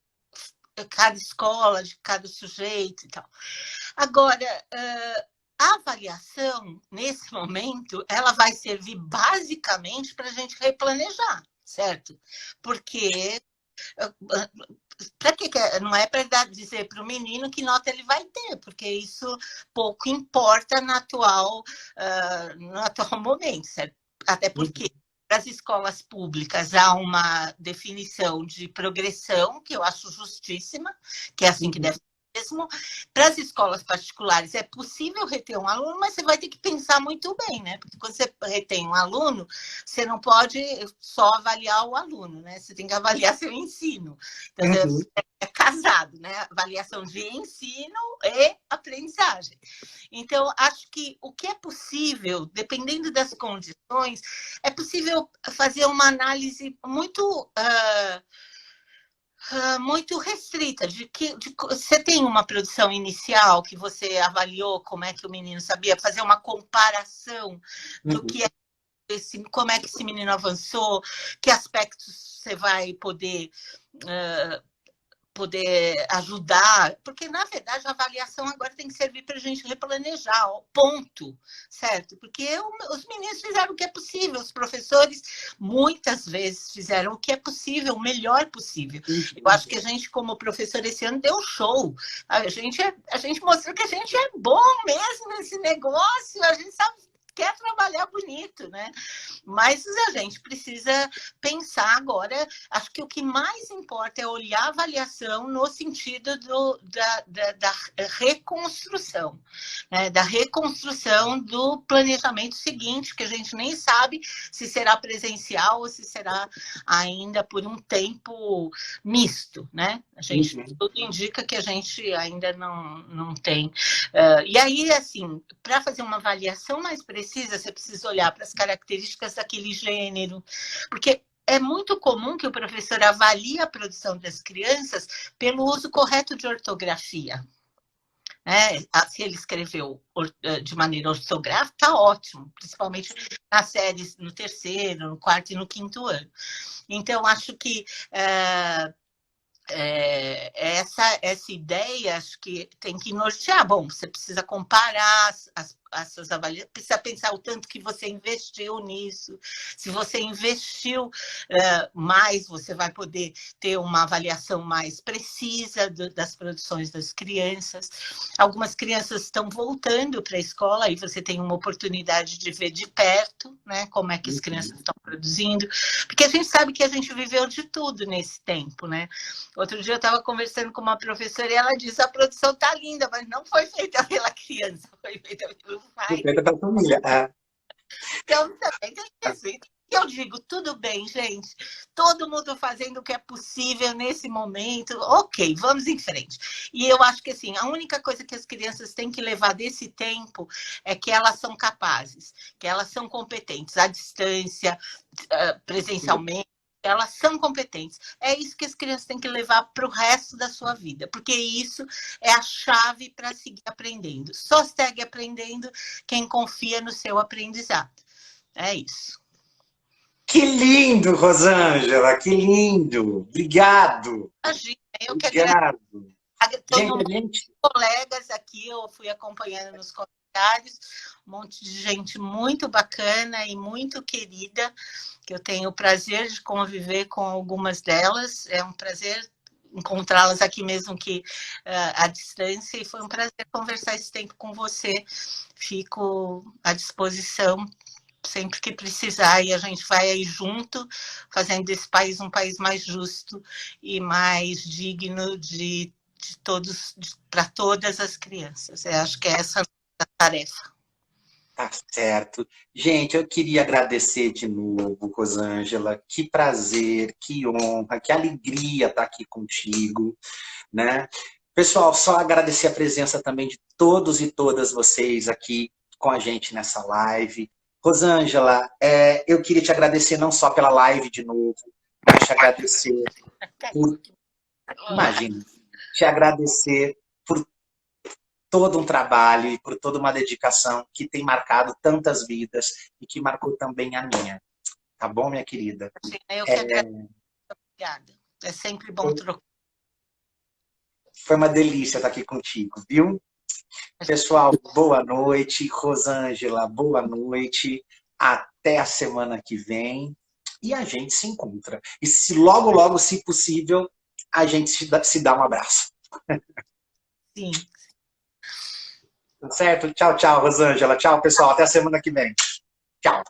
escola, de cada sujeito e tal. Agora, a avaliação, nesse momento, ela vai servir basicamente para a gente replanejar, certo? Porque não é para dizer para o menino que nota ele vai ter, porque isso pouco importa no atual momento, certo? Até porque para as escolas públicas há uma definição de progressão que eu acho justíssima, que é assim que deve ser mesmo. Para as escolas particulares é possível reter um aluno, mas você vai ter que pensar muito bem, né? Porque quando você retém um aluno, você não pode só avaliar o aluno, né? Você tem que avaliar seu ensino. Então, é casado, né? Avaliação de ensino e aprendizagem. Então, acho que o que é possível, dependendo das condições, é possível fazer uma análise muito muito restrita, você tem uma produção inicial que você avaliou como é que o menino sabia, fazer uma comparação do que é como é que esse menino avançou, que aspectos você vai poder ajudar, porque, na verdade, a avaliação agora tem que servir para a gente replanejar, ponto, certo? Porque os meninos fizeram o que é possível, os professores, muitas vezes, fizeram o que é possível, o melhor possível. Eu acho que a gente, como professor, esse ano deu show. A gente mostrou que a gente é bom mesmo nesse negócio, a gente sabe quer trabalhar bonito, né? Mas a gente precisa pensar agora, acho que o que mais importa é olhar a avaliação no sentido da reconstrução, né? Da reconstrução do planejamento seguinte, que a gente nem sabe se será presencial ou se será ainda por um tempo misto, né? A gente, tudo indica que a gente ainda não tem. E aí, assim, para fazer uma avaliação mais precisa, você precisa olhar para as características daquele gênero, porque é muito comum que o professor avalie a produção das crianças pelo uso correto de ortografia. Se ele escreveu de maneira ortográfica, está ótimo, principalmente nas séries no terceiro, no quarto e no quinto ano. Então, acho que essa ideia, acho que tem que nortear. Bom, você precisa comparar essas avaliações, precisa pensar o tanto que você investiu nisso. Se você investiu mais, você vai poder ter uma avaliação mais precisa das produções das crianças. Algumas crianças estão voltando para a escola e você tem uma oportunidade de ver de perto, né, como é que as crianças estão produzindo, porque a gente sabe que a gente viveu de tudo nesse tempo, né? Outro dia eu estava conversando com uma professora e ela disse: a produção está linda, mas não foi feita pela criança, foi feita pelo pai. Foi feita pela família. Então, também tem isso. Eu digo, tudo bem, gente, todo mundo fazendo o que é possível nesse momento, ok, vamos em frente. E eu acho que, assim, a única coisa que as crianças têm que levar desse tempo é que elas são capazes, que elas são competentes, à distância, presencialmente, elas são competentes. É isso que as crianças têm que levar para o resto da sua vida, porque isso é a chave para seguir aprendendo. Só segue aprendendo quem confia no seu aprendizado. É isso. Que lindo, Rosângela, que lindo. Obrigado. Imagina, eu que agradeço. Gente, colegas aqui, eu fui acompanhando nos comentários, um monte de gente muito bacana e muito querida, que eu tenho o prazer de conviver com algumas delas. É um prazer encontrá-las aqui mesmo que à distância, e foi um prazer conversar esse tempo com você. Fico à disposição sempre que precisar, e a gente vai aí junto, fazendo desse país um país mais justo e mais digno de todos, para todas as crianças. Eu acho que é essa a tarefa. Tá certo. Gente, eu queria agradecer de novo, Rosângela. Que prazer, que honra, que alegria estar aqui contigo, né? Pessoal, só agradecer a presença também de todos e todas vocês aqui com a gente nessa live. Rosângela, eu queria te agradecer não só pela live de novo, mas te agradecer por, imagina, te agradecer por todo um trabalho e por toda uma dedicação que tem marcado tantas vidas e que marcou também a minha. Tá bom, minha querida? Eu que agradeço. Obrigada. É sempre bom trocar. Foi uma delícia estar aqui contigo, viu? Pessoal, boa noite. Rosângela, boa noite. Até a semana que vem. E a gente se encontra. E se logo, logo, se possível, a gente se dá um abraço. Sim. Certo? Tchau, tchau, Rosângela. Tchau, pessoal. Até a semana que vem. Tchau.